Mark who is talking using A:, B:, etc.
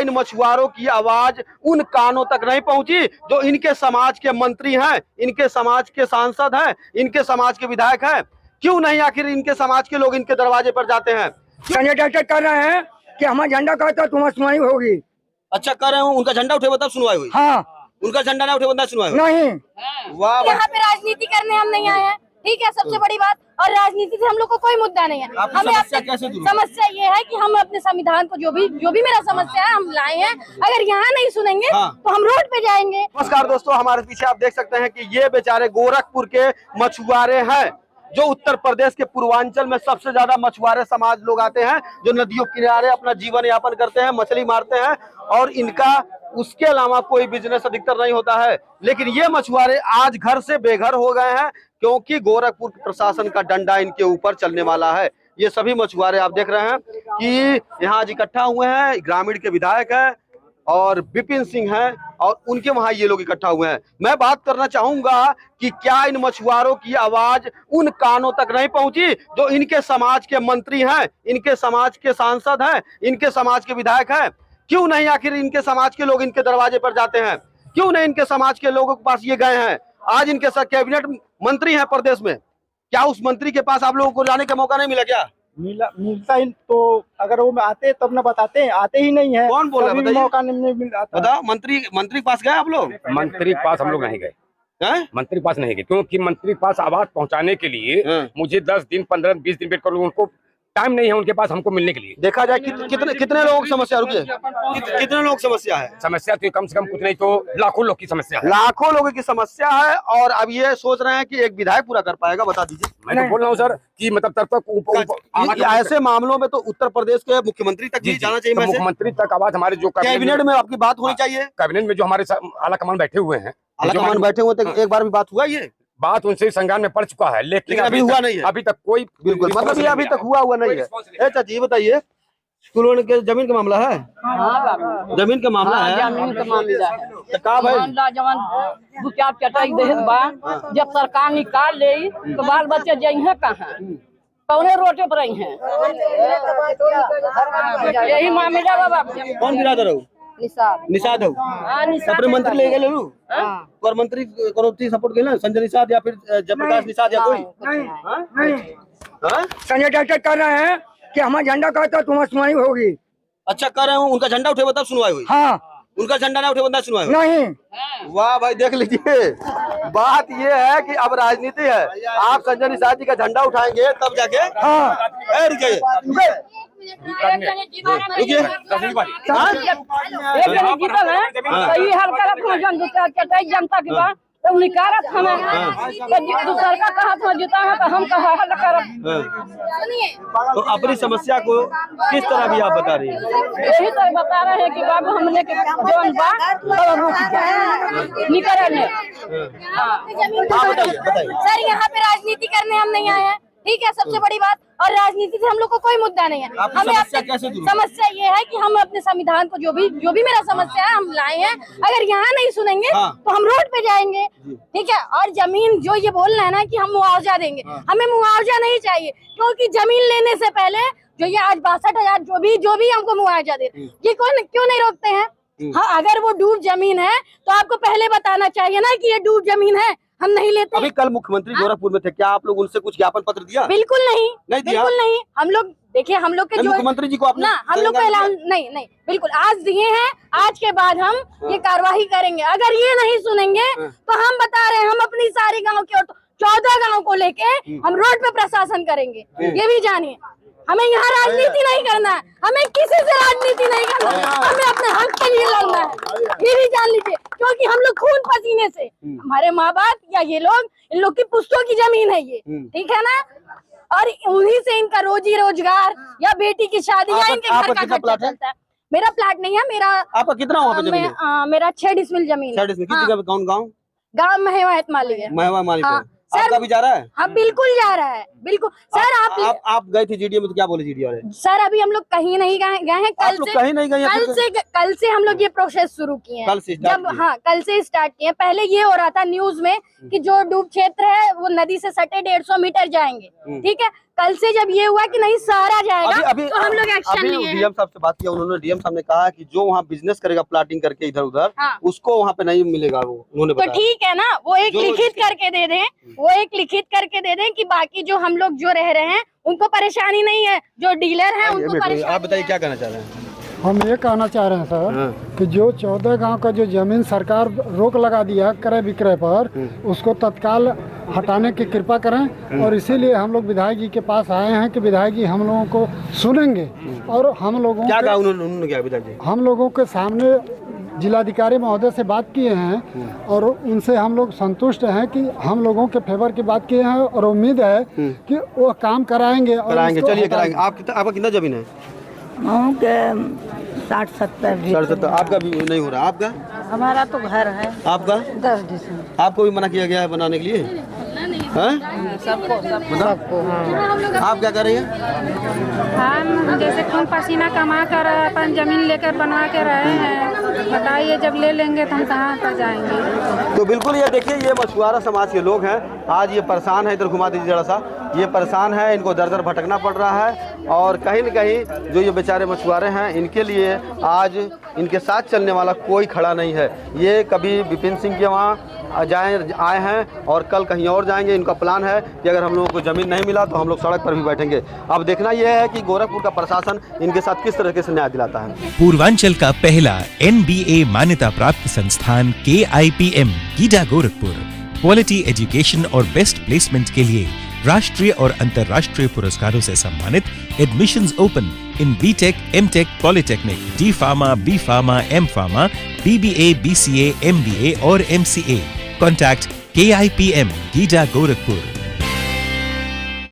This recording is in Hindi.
A: इन मछुआरों की आवाज उन कानों तक नहीं पहुंची जो इनके समाज के मंत्री हैं, इनके समाज के सांसद हैं, इनके समाज के विधायक हैं? क्यों नहीं आखिर इनके समाज के लोग इनके दरवाजे पर जाते हैं?
B: संजय डॉक्टर कर रहे हैं कि हमारा झंडा कहता तुम्हारी सुनवाई होगी।
A: अच्छा, कर रहे हूँ, उनका झंडा उठे तब सुनवाई हुई?
B: हाँ,
A: उनका झंडा ना उठे बंदा सुनवाई हुई?
B: नहीं।
A: वाह,
C: यहाँ पे राजनीति करने हम नहीं आए हैं, ठीक है, सबसे बड़ी बात। और राजनीति से हम लोग को कोई मुद्दा नहीं है। हमें समस्या ये है कि हम अपने संविधान को जो भी मेरा समस्या है हम लाए हैं। अगर यहाँ नहीं सुनेंगे तो हम रोड पे जाएंगे।
A: नमस्कार दोस्तों, हमारे पीछे आप देख सकते हैं कि ये बेचारे गोरखपुर के मछुआरे हैं, जो उत्तर प्रदेश के पूर्वांचल में सबसे ज्यादा मछुआरे समाज लोग आते हैं, जो नदियों किनारे अपना जीवन यापन करते हैं, मछली मारते हैं, और इनका उसके अलावा कोई बिजनेस अधिकतर नहीं होता है। लेकिन ये मछुआरे आज घर से बेघर हो गए हैं, क्योंकि गोरखपुर प्रशासन का डंडा इनके ऊपर चलने वाला है। ये सभी मछुआरे आप देख रहे हैं कि यहाँ आज इकट्ठा हुए हैं। ग्रामीण के विधायक है और विपिन सिंह हैं, और उनके वहां ये लोग इकट्ठा हुए हैं। मैं बात करना चाहूंगा कि क्या इन मछुआरों की आवाज उन कानों तक नहीं पहुंची जो इनके समाज के मंत्री हैं, इनके समाज के सांसद हैं, इनके समाज के विधायक हैं? क्यों नहीं आखिर इनके समाज के लोग इनके दरवाजे पर जाते हैं? क्यों नहीं इनके समाज के लोगों के पास ये गए हैं? आज इनके साथ कैबिनेट मंत्री हैं प्रदेश में, क्या उस मंत्री के पास आप लोगों को जाने का मौका नहीं मिला क्या?
B: मिलता ही तो अगर वो आते तब न बताते हैं, आते ही नहीं है।
A: कौन बोल रहा है?
B: मौका नहीं मिल रहा।
A: बताओ, मंत्री पास गए आप लोग?
D: मंत्री पास हम लोग नहीं गए, मंत्री पास नहीं गए, क्योंकि मंत्री पास आवाज पहुंचाने के लिए मुझे 10 दिन 15-20 दिन वेट कर लूँ, उनको टाइम नहीं है उनके पास हमको मिलने के लिए।
A: देखा जाए कितने लोगों की समस्या, रुकिए, कितने लोग समस्या है?
D: समस्या तो कम से कम कुछ नहीं तो लाखों लोग की समस्या है।
A: लाखों लोगों की समस्या है, और अब ये सोच रहे हैं कि एक विधायक पूरा कर पाएगा? बता दीजिए।
D: मैं तो बोल रहा हूँ सर कि मतलब तब तक
A: ऐसे मामलों में तो उत्तर प्रदेश के मुख्यमंत्री तक भी जाना चाहिए।
D: मुख्यमंत्री तक आवाज हमारे जो
A: कैबिनेट में आपकी बात होनी चाहिए।
D: कैबिनेट में जो हमारे आला कमान बैठे हुए हैं,
A: आला कमान बैठे हुए थे, एक बार भी बात हुआ? ये
D: बात उनसे संज्ञान में पड़ चुका है, लेकिन
A: अभी हुआ नहीं है।
D: अभी तक कोई
A: बिल्कुल, मतलब ये अभी तक हुआ नहीं है। चाची बताइए, स्कूल के जमीन का मामला है? जमीन का मामला है।
E: जमीन का मामला है
A: तो का भाई
E: जवान दू चार चटाई देत बा, जब सरकार निकाल ले तो बाल बच्चे जइहे कहाँ, कौने रोटे पर रही हैं, यही मामला बाबा।
A: कौन बिरादर हो? निषाद हो? अपने मंत्री ले गए और मंत्री करोती सपोर्ट के संजय निषाद या फिर जयप्रकाश निषाद या कोई?
B: संजय डॉक्टर कर रहे हैं कि हमारा झंडा कहता तुम्हारी सुनवाई होगी।
A: अच्छा, कर रहे हूँ, उनका झंडा उठे तब सुनवाई हुई?
B: हाँ,
A: उनका झंडा ना उठे बंदा सुनवाई हुई?
B: नहीं।
A: वाह भाई, देख लीजिए, बात ये है कि अब राजनीति है। आप संजय निषाद जी का झंडा उठाएंगे तब जाके।
B: हाँ,
A: रुकिए,
E: जनता की बात तो निकारत हमें दूसर का कहा था जीता है तो हम कहा हल करब।
A: तो अपनी समस्या को किस तरह भी आप बता रही हैं?
E: यही तो बता रहे हैं कि बाबू हमने के जौन बा रुक जाए निकरने।
C: सर, यहाँ पे राजनीति करने हम नहीं आए हैं, ठीक है, सबसे बड़ी बात। और राजनीति से हम लोग को कोई मुद्दा नहीं है। हमें समस्या ये है कि हम अपने संविधान को जो भी मेरा समस्या है हम लाए हैं। अगर यहाँ नहीं सुनेंगे तो हम रोड पे जाएंगे, ठीक है। और जमीन जो ये बोल रहे हैं ना कि हम मुआवजा देंगे, हमें मुआवजा नहीं चाहिए, क्योंकि जमीन लेने से पहले जो ये आज 62,000 जो भी हमको मुआवजा दे, ये क्यों नहीं रोकते हैं? हाँ, अगर वो डूब जमीन है तो आपको पहले बताना चाहिए ना कि ये डूब जमीन है, हम नहीं लेते।
A: अभी कल मुख्यमंत्री गोरखपुर में थे, क्या आप लोग उनसे कुछ ज्ञापन पत्र दिया?
C: बिल्कुल नहीं,
A: बिल्कुल
C: नहीं। हम लोग देखिए, हम लोग के जो
A: मुख्यमंत्री जी को आपने
C: हम लोग का ऐलान नहीं, बिल्कुल आज दिए हैं। आज के बाद हम ये कार्रवाई करेंगे। अगर ये नहीं सुनेंगे तो हम बता रहे हैं, हम अपनी सारी गाँव के 14 गाँव को लेके हम रोड पे प्रशासन करेंगे, ये भी जानिए। हमें यहाँ राजनीति नहीं करना है, हमें किसी से राजनीति नहीं करना है, हमें अपने हक के लिए लड़ना है, ये भी जान लीजिए। क्योंकि हम लोग खून पसीने से, हमारे माँ बाप या ये लोग, इन लोग की पुश्तों की जमीन है ये, ठीक है ना। और उन्हीं से इनका रोजी रोजगार या बेटी की शादी या इनके घर का खर्चा चलता है। मेरा प्लाट नहीं है, मेरा
A: आपका कितना हुआ जमीन?
C: मेरा 6 डिसमिल जमीन है।
A: किस जगह? कौन गाँव?
C: गाँव महवात माली है।
A: महवा आपका भी जा रहा है?
C: हाँ, बिल्कुल जा रहा है, बिल्कुल। सर
A: आप गए थे जीडीओ में तो क्या बोले जीडीओ वाले?
C: सर, अभी हम लोग कहीं नहीं गए हैं।
A: कहीं नहीं गए?
C: कल से हम लोग ये प्रोसेस शुरू किए हैं।
A: कल से
C: स्टार्ट किए हैं। पहले ये हो रहा था न्यूज में कि जो डूब क्षेत्र है वो नदी से सटे 150 मीटर जाएंगे, ठीक है। कल से जब ये हुआ कि नहीं सहरा जाएगा तो हम लोग एक्शन
A: अभी
C: लिए हैं।
A: डीएम साहब से बात किया, उन्होंने डीएम साहब ने कहा कि जो वहाँ बिजनेस करेगा प्लाटिंग करके इधर उधर,
C: हाँ।
A: उसको वहाँ पे नहीं मिलेगा, वो उन्होंने
C: तो
A: बताया।
C: ठीक है ना, वो एक
A: जो
C: लिखित करके दे दें, वो एक लिखित करके दे दें कि बाकी जो हम लोग जो रह रहे हैं उनको परेशानी नहीं है, जो डीलर हैं उनको परेशानी।
A: आप बताइए क्या कहना चाह रहे हैं?
B: हम ये कहना चाह रहे हैं सर कि जो 14 गांव का जो जमीन सरकार रोक लगा दिया क्रय विक्रय पर, उसको तत्काल हटाने की कृपा करें। और इसीलिए हम लोग विधायक जी के पास आए हैं कि विधायक जी हम लोगों को सुनेंगे और हम लोगों
A: क्या कहा उन्होंने क्या विधायक जी?
B: हम लोगों के सामने जिलाधिकारी महोदय से बात किए हैं और उनसे हम लोग संतुष्ट हैं कि हम लोगों के फेवर की बात किए हैं और उम्मीद है कि वो काम कराएंगे।
A: चलिए कराएंगे। आपका कितना जमीन है?
F: 60-70
A: आपका भी नहीं हो रहा? आपका?
F: हमारा तो घर है।
A: आपका?
F: 10 डिसम्बर।
A: आपको भी मना किया गया है बनाने के लिए?
F: सबको
A: आप क्या कर रही हैं?
G: हम जैसे खून पसीना कमा कर अपन जमीन लेकर बनवा के रहे हैं, बताइए जब ले लेंगे तो हम कहाँ पर जाएंगे।
A: तो बिल्कुल ये देखिए, ये मछुआरा समाज के लोग हैं, आज ये परेशान है। इधर घुमा दीजिए जरा सा। ये परेशान है, इनको दर दर भटकना पड़ रहा है और कहीं न कहीं जो ये बेचारे मछुआरे हैं, इनके लिए आज इनके साथ चलने वाला कोई खड़ा नहीं है। ये कभी विपिन सिंह के वहाँ आए हैं और कल कहीं और जाएंगे। इनका प्लान है कि अगर हम लोगों को ज़मीन नहीं मिला तो हम लोग सड़क पर भी बैठेंगे। अब देखना यह है कि गोरखपुर का प्रशासन इनके साथ किस तरीके से न्याय दिलाता है।
H: पूर्वांचल का पहला NBA मान्यता प्राप्त संस्थान KIPM GIDA Gorakhpur quality education और बेस्ट प्लेसमेंट के लिए राष्ट्रीय और अंतर्राष्ट्रीय पुरस्कारों से सम्मानित। Admissions open in BTech, MTech, Polytechnic, D Pharma, B Pharma, M Pharma, BBA, BCA, MBA और MCA. Contact KIPM Gida Gorakhpur